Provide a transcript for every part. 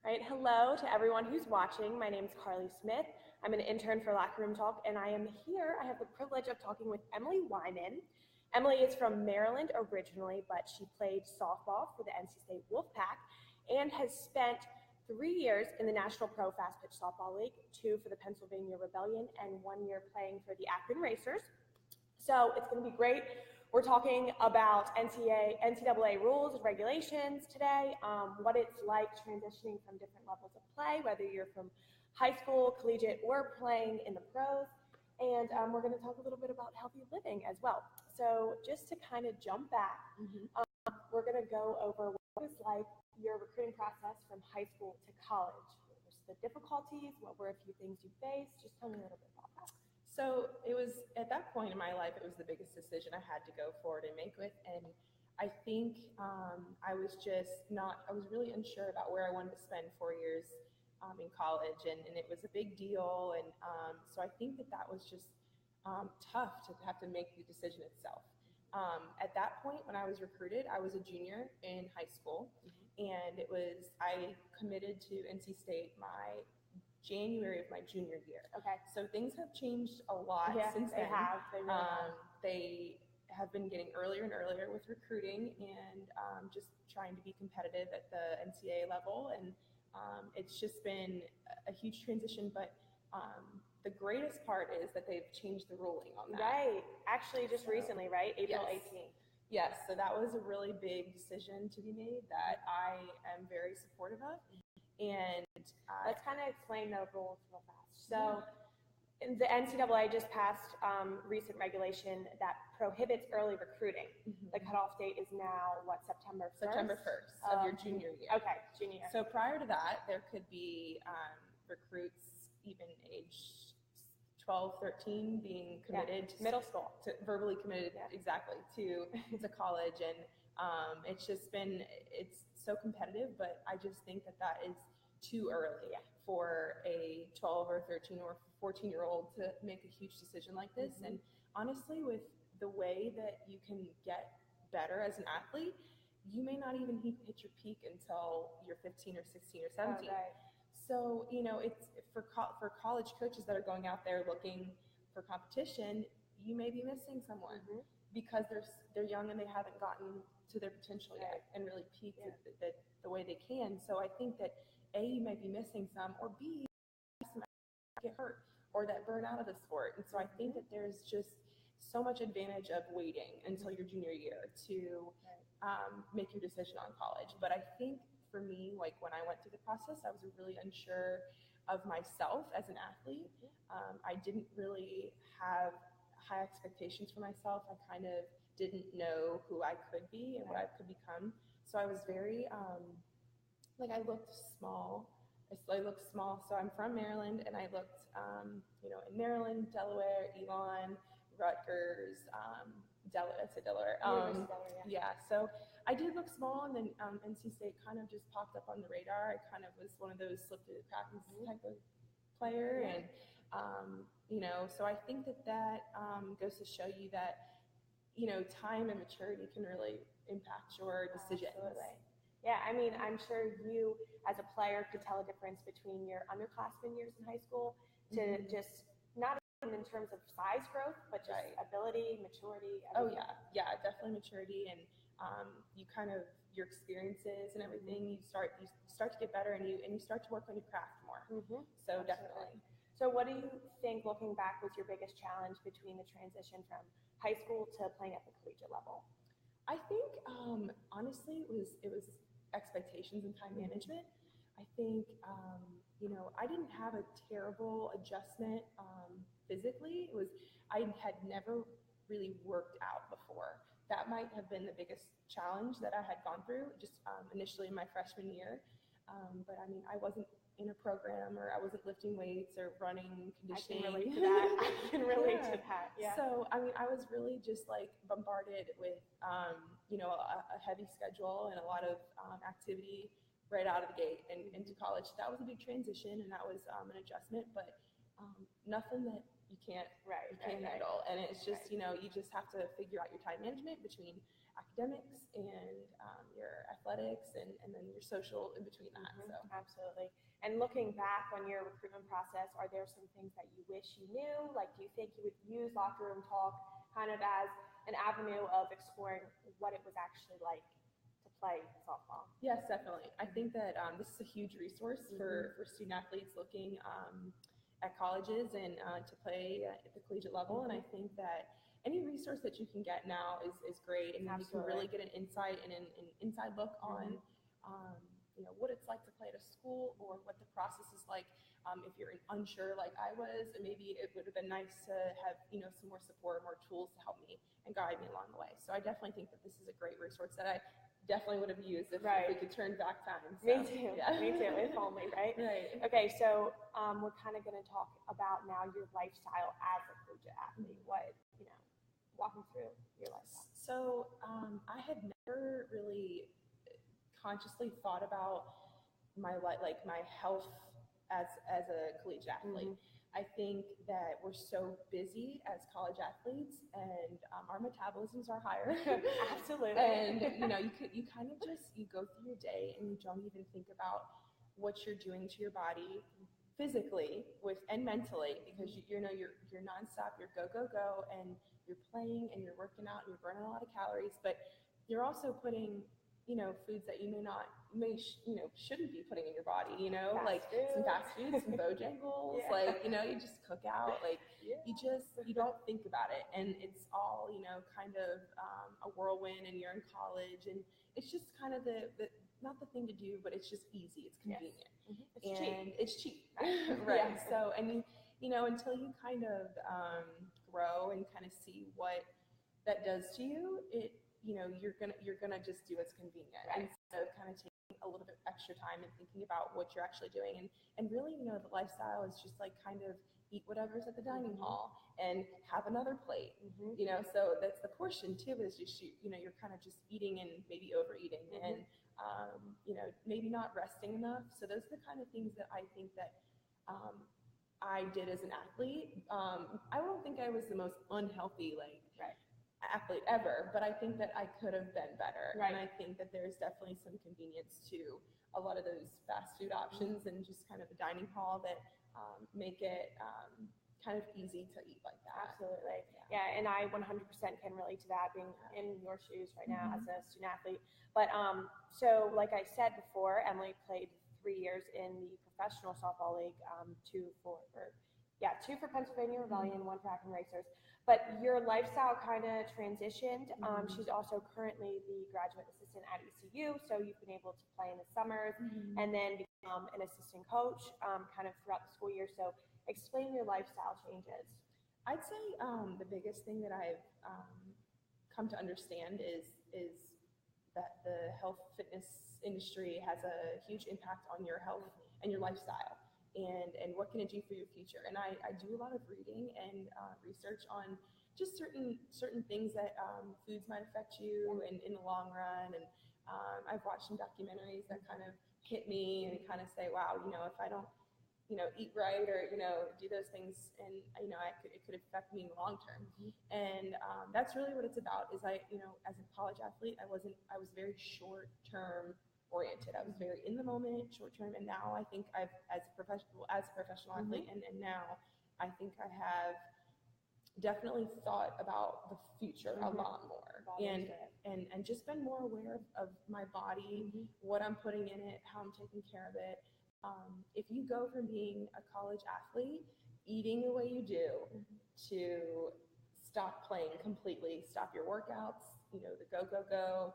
All right, hello to everyone who's watching. My name is Carly Smith. I'm an intern for Locker Room Talk, and I am here. I have the privilege of talking with Emily Weiman. Emily is from Maryland originally, but she played softball for the NC State Wolfpack and has spent 3 years in the National Pro Fast Pitch Softball League, 2 for the Pennsylvania Rebellion, and 1 year playing for the Akron Racers. So it's going to be great. We're talking about NCAA rules and regulations today, what it's like transitioning from different levels of play, whether you're from high school, collegiate, or playing in the pros. And we're going to talk a little bit about healthy living as well. So just to kind of jump back, we're going to go over what was like your recruiting process from high school to college. What were the difficulties? What were a few things you faced? Just tell me a little bit about that. So it was at that point in my life, it was the biggest decision I had to go forward and make with. And I think I was really unsure about where I wanted to spend 4 years in college. And it was a big deal. And so I think that was just tough to have to make the decision itself. At that point, when I was recruited, I was a junior in high school. And I committed to NC State my January of my junior year. Okay. So things have changed a lot since then. They have. They really have. They have been getting earlier and earlier with recruiting and just trying to be competitive at the NCAA level. And it's just been a huge transition. But the greatest part is that they've changed the ruling on that. Right. Actually, just recently, right? April 18th. Yes. So that was a really big decision to be made that I am very supportive of. And let's kind of explain the rules real fast. So the NCAA just passed recent regulation that prohibits early recruiting. The cutoff date is now, September 1st? September 1st of your junior year. Okay, junior year. So prior to that, there could be recruits even age 12, 13 being committed to middle school. To verbally committed exactly to college. And it's so competitive, but I just think that is too early for a 12 or 13 or 14-year-old to make a huge decision like this. And honestly, with the way that you can get better as an athlete, you may not even hit your peak until you're 15 or 16 or 17. Oh, right. So, it's for college coaches that are going out there looking for competition, you may be missing someone because they're young and they haven't gotten to their potential yet and really peaked the way they can. So I think that A, you might be missing some, or B, some get hurt or that burn out of the sport. And so I think that there's just so much advantage of waiting until your junior year to make your decision on college. But I think for me, like when I went through the process, I was really unsure of myself as an athlete. I didn't really have high expectations for myself. I kind of didn't know who I could be and what I could become. So I was very, I looked small. I looked small. So I'm from Maryland, and I looked, in Maryland, Delaware, Elon, Rutgers, Delaware. So I did look small, and then NC State kind of just popped up on the radar. I kind of was one of those slip through the cracks type of player, and so I think that goes to show you that time and maturity can really impact your decisions. Absolutely. Yeah, I mean, I'm sure you as a player could tell a difference between your underclassmen years in high school to just not even in terms of size growth, but just ability, maturity. Everything. Oh yeah, definitely maturity, and you kind of your experiences and everything. You start to get better, and you start to work on your craft more. So definitely. So what do you think, looking back, was your biggest challenge between the transition from high school to playing at the collegiate level? I think honestly it was expectations and time management. I think I didn't have a terrible adjustment physically. I had never really worked out before. That might have been the biggest challenge that I had gone through just initially in my freshman year. But I mean, I wasn't in a program, or I wasn't lifting weights or running conditioning. I can relate to that. Yeah. So, I mean, I was really just bombarded with, a heavy schedule and a lot of activity right out of the gate and into college. That was a big transition, and that was an adjustment, but nothing that you can't handle. And it's just, you just have to figure out your time management between academics and your athletics and then your social in between that. So Absolutely. And looking back on your recruitment process, are there some things that you wish you knew? Like, do you think you would use locker room talk kind of as an avenue of exploring what it was actually like to play softball? Yes, definitely. I think that this is a huge resource for student athletes looking at colleges and to play at the collegiate level. And I think that any resource that you can get now is great, and you can really get an insight and an inside look on what it's like to play at a school, or what the process is like if you're unsure like I was. And maybe it would have been nice to have some more support, more tools to help me and guide me along the way. So I definitely think that this is a great resource that I definitely would have used if we could turn back time. So, me too. Yeah. Me too. If only, right? Right. Okay, so we're kind of going to talk about now your lifestyle as a collegiate athlete. What, walk me through your lifestyle. So I had never really consciously thought about my health as a collegiate athlete. I think that we're so busy as college athletes, and our metabolisms are higher. Absolutely. And you kind of just go through your day and you don't even think about what you're doing to your body physically and mentally, because you're nonstop. You're go, and you're playing and you're working out and you're burning a lot of calories, but you're also putting foods that you shouldn't be putting in your body, like some fast food, some Bojangles, you just cook out, you don't think about it. And it's all, kind of a whirlwind, and you're in college, and it's just kind of the not the thing to do, but it's just easy. It's convenient. Yes. It's cheap. Right. Yeah. So, and until you kind of grow and kind of see what that does to you, you're gonna just do what's convenient, instead of kind of taking a little bit extra time and thinking about what you're actually doing. And really, the lifestyle is just like kind of eat whatever's at the dining hall and have another plate. So that's the portion too, is just you're kind of just eating and maybe overeating, and maybe not resting enough. So those are the kind of things that I think that I did as an athlete. I don't think I was the most unhealthy athlete ever, but I think that I could have been better. And I think that there's definitely some convenience to a lot of those fast food options and just kind of a dining hall that make it kind of easy to eat like that. Absolutely. Yeah, and I 100% can relate to that, being in your shoes right now as a student athlete. But so like I said before, Emily played 3 years in the professional softball league, two for Pennsylvania Rebellion, 1 for Akron Racers. But your lifestyle kind of transitioned. She's also currently the graduate assistant at ECU, so you've been able to play in the summers and then become an assistant coach kind of throughout the school year. So explain your lifestyle changes. I'd say the biggest thing that I've come to understand is that the health fitness industry has a huge impact on your health and your lifestyle. And what can it do for your future? And I do a lot of reading and research on just certain things that foods might affect you in the long run. And I've watched some documentaries that kind of hit me and kind of say, wow, if I don't, eat right or, do those things, and, it could affect me in the long term. And that's really what it's about. Is as a college athlete, I was very short term oriented. I was very in the moment, short term, and now I think I've as a professional athlete, and now I think I have definitely thought about the future a lot more, and just been more aware of my body, what I'm putting in it, how I'm taking care of it. If you go from being a college athlete, eating the way you do, to stop playing completely, stop your workouts, the go,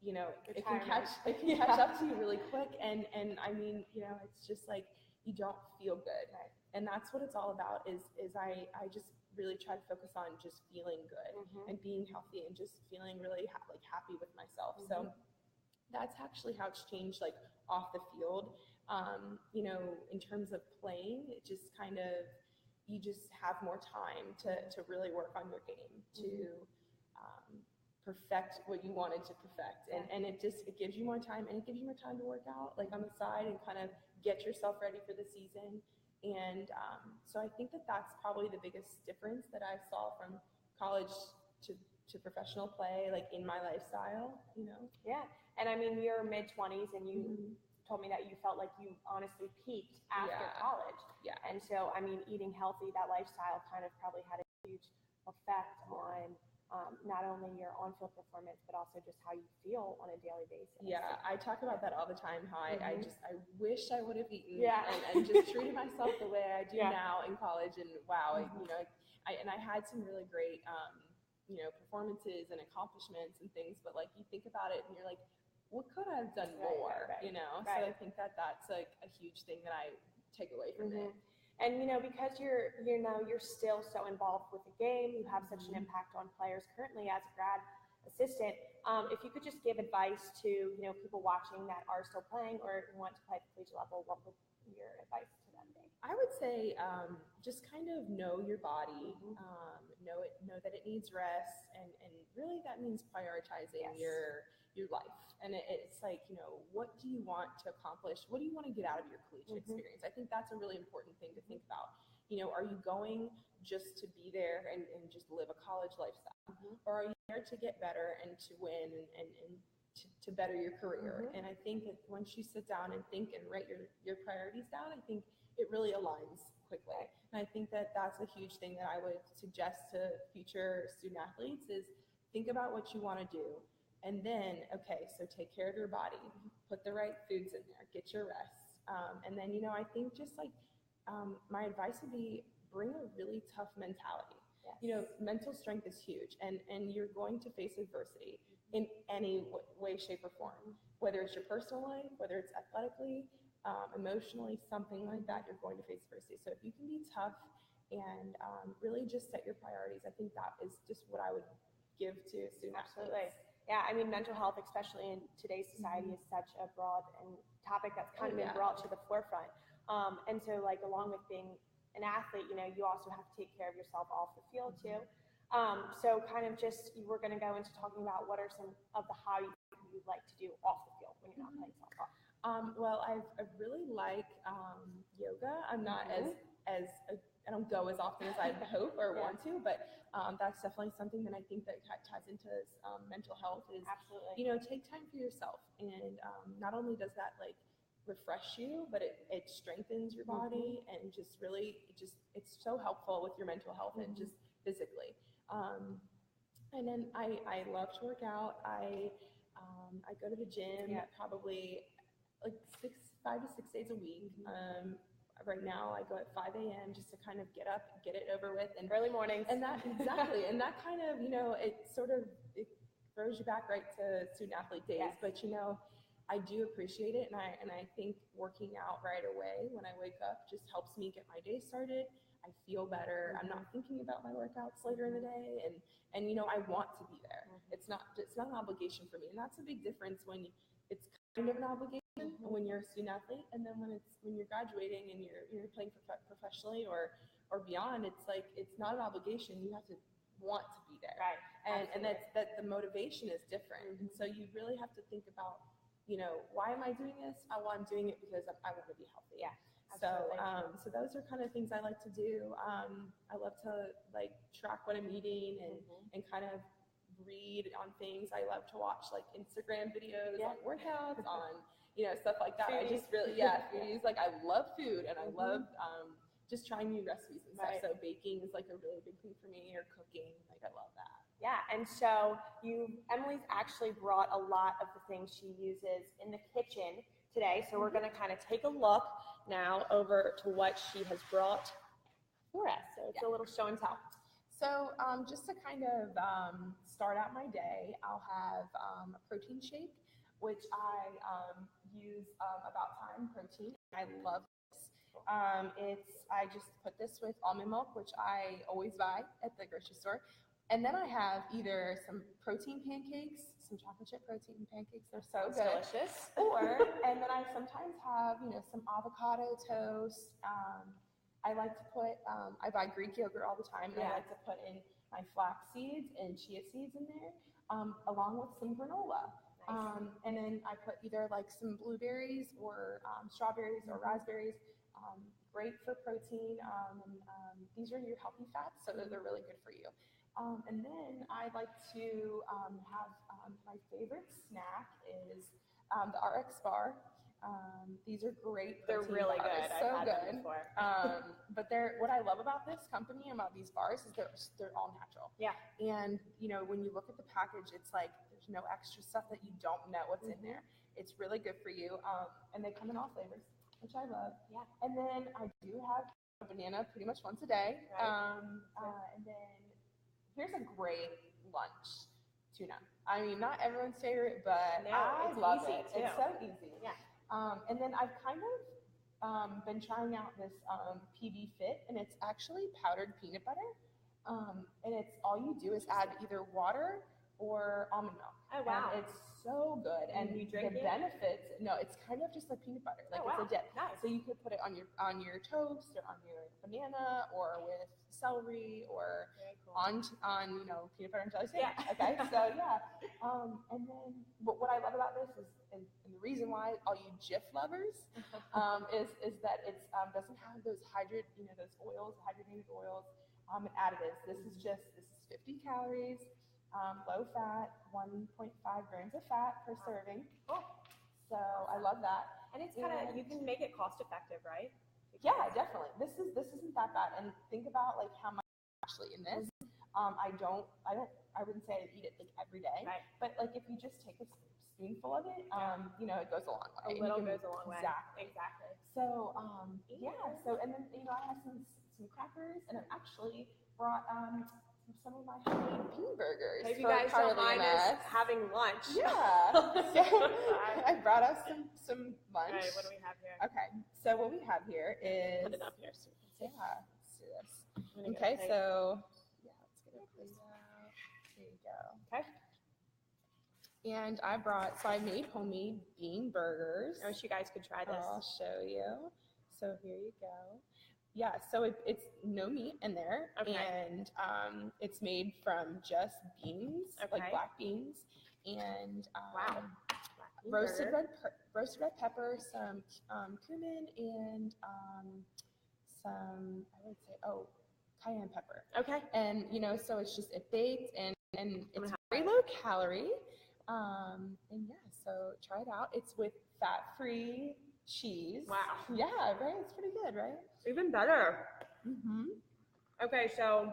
it can catch up to you really quick, and I mean, it's just like you don't feel good, and that's what it's all about. Is I just really try to focus on just feeling good and being healthy and just feeling really happy with myself. So that's actually how it's changed, like off the field. In terms of playing, it just kind of, you just have more time to really work on your game, to perfect what you wanted to perfect, and it gives you more time, and it gives you more time to work out like on the side and kind of get yourself ready for the season. And so I think that that's probably the biggest difference that I saw from college to to professional play, like in my lifestyle, you know? Yeah. And I mean, you're mid-20s and you Mhm. told me that you felt like you honestly peaked after Yeah. college. Yeah. And so, I mean, eating healthy, that lifestyle kind of probably had a huge effect on not only your on-field performance, but also just how you feel on a daily basis. Yeah, I talk about that all the time, how I Mhm. just, I wish I would have eaten Yeah. and just treated myself the way I do Yeah. now in college. And wow, Mhm. you know, I had some really great, you know, performances and accomplishments and things, but like you think about it and you're like, what could I have done more, you know? So I think that that's like a huge thing that I take away from it. And you know, because you're still so involved with the game, you have such an impact on players currently as a grad assistant. If you could just give advice to people watching that are still playing or want to play at the collegiate level, what would your advice to them be? I would say just kind of know your body, know that it needs rest, and really that means prioritizing your life. And it's like, you know, what do you want to accomplish? What do you want to get out of your collegiate experience? I think that's a really important thing to think about. You know, are you going just to be there and just live a college lifestyle? Or are you there to get better and to win and to better your career? And I think that once you sit down and think and write your priorities down, I think it really aligns quickly. And I think that that's a huge thing that I would suggest to future student athletes is think about what you want to do. And then, okay, so take care of your body, put the right foods in there, get your rest. And then, you know, I think just like my advice would be bring a really tough mentality. You know, mental strength is huge, and you're going to face adversity in any way, shape, or form, whether it's your personal life, whether it's athletically, emotionally, something like that, you're going to face adversity. So if you can be tough and really just set your priorities, I think that is just what I would give to student athletes. Yeah, I mean, mental health, especially in today's society, is such a broad and topic that's kind of been brought to the forefront. And so, like, along with being an athlete, you know, you also have to take care of yourself off the field too. So, kind of just we're going to go into talking about what are some of the hobbies you'd like to do off the field when you're not playing softball. Well, I really like yoga. I'm not I don't go as often as I hope or want to, but that's definitely something that I think that ties into mental health is, you know, take time for yourself. And not only does that like refresh you, but it strengthens your body and just really, it's so helpful with your mental health and just physically. And then I love to work out. I go to the gym probably like 5 to 6 days a week. Right now I go at 5 a.m. just to kind of get up, get it over with, and early mornings. And that exactly, and that kind of, you know, it throws you back right to student athlete days. But you know, I do appreciate it, and I think working out right away when I wake up just helps me get my day started. I feel better. I'm not thinking about my workouts later in the day, and you know, I want to be there. It's not an obligation for me, and that's a big difference when it's kind of an obligation when you're a student athlete, and then when you're graduating and you're playing professionally or beyond, it's like it's not an obligation. You have to want to be there, and that the motivation is different. And so you really have to think about, you know, why am I doing this? Well, I'm doing it because I want to be healthy. So those are kind of things I like to do. I love to like track what I'm eating and kind of read on things. I love to watch like Instagram videos on workouts, on, you know, stuff like that. I just really, foodies. Like I love food and I love just trying new recipes and stuff. So baking is like a really big thing for me, or cooking. Like I love that. Yeah, and so Emily's actually brought a lot of the things she uses in the kitchen today. So we're going to kind of take a look now over to what she has brought for us. So it's a little show and tell. So just to kind of start out my day, I'll have a protein shake, which I use About Time protein. I love this. I just put this with almond milk, which I always buy at the grocery store. And then I have either some protein pancakes, some chocolate chip protein pancakes. They're so good. Delicious. And then I sometimes have, you know, some avocado toast. I like to put, I buy Greek yogurt all the time, and I like to put in my flax seeds and chia seeds in there, along with some granola. And then I put either like some blueberries or strawberries or raspberries. Great for protein. And these are your healthy fats, so they're really good for you. And then I'd like to have my favorite snack is the RX bar. These are great. They're really bars. good. So I've had good. them before. But what I love about this company and about these bars is they're all natural. Yeah. And when you look at the package, it's like there's no extra stuff that you don't know what's in there. It's really good for you. And they come in all flavors, which I love. Yeah. And then I do have a banana pretty much once a day. Right. And then here's a great lunch, tuna. I mean, not everyone's favorite, but I love it. Too. It's so easy. Yeah. And then I've kind of been trying out this PB Fit, and it's actually powdered peanut butter. And it's all you do is add either water or almond milk. Oh, wow. And it's so good. And you drink the benefits, no, it's kind of just like peanut butter. Like it's a dip. Nice. So you could put it on your toast or on your banana or with celery or on peanut butter and jelly sandwich. Yeah. Okay. So yeah. And then what I love about this is and the reason why all you Jif lovers is that it doesn't have those those oils, hydrogenated oils, and additives. This is 50 calories. Low fat, 1.5 grams of fat per serving. Oh. So I love that. And it's kind of, you can make it cost effective, right? Yeah, definitely. This isn't that bad. And think about like how much actually in this. I wouldn't say I eat it like every day, right. But like if you just take a spoonful of it, it goes a long way. A little goes a long way. Exactly. So yeah. So and then I have some crackers, and I've actually brought some of my homemade bean burgers. If you guys don't mind us having lunch. Yeah. So I brought us some lunch. All right, what do we have here? Okay. So what we have here is put it up here. So yeah, let's do this. Okay, so yeah, let's get it cleaned out. There you go. Okay. And I made homemade bean burgers. I wish you guys could try this. I'll show you. So here you go. Yeah, so it's no meat in there, and it's made from just beans, like black beans, and roasted red pepper, some cumin, and some cayenne pepper. Okay. And so it bakes and it's very low calorie. And yeah, so try it out. It's with fat-free cheese. Wow. Yeah, right? It's pretty good, right? Even better. Mm-hmm. Okay, so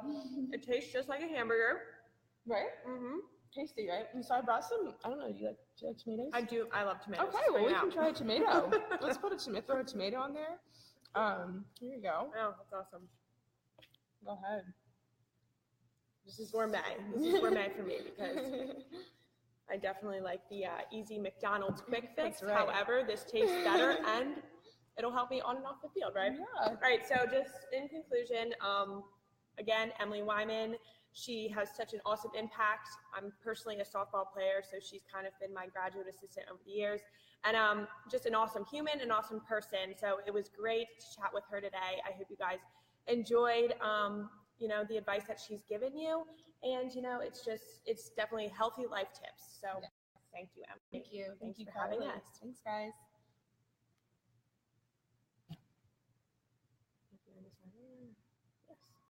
it tastes just like a hamburger. Right? Mm-hmm. Tasty, right? And so I brought some, I don't know, do you like tomatoes? I do. I love tomatoes. Okay, well, we can try a tomato. Let's throw a tomato on there. Here you go. Oh, that's awesome. Go ahead. This is gourmet. This is gourmet for me because I definitely like the easy McDonald's quick fix. Right. However, this tastes better and it'll help me on and off the field, right? Yeah. All right, so just in conclusion, again, Emily Weiman, she has such an awesome impact. I'm personally a softball player, so she's kind of been my graduate assistant over the years. And just an awesome human, an awesome person. So it was great to chat with her today. I hope you guys enjoyed, the advice that she's given you. And, it's definitely healthy life tips. So thank you, Emily. Thank you. Thanks for having having us. us. Thanks, guys.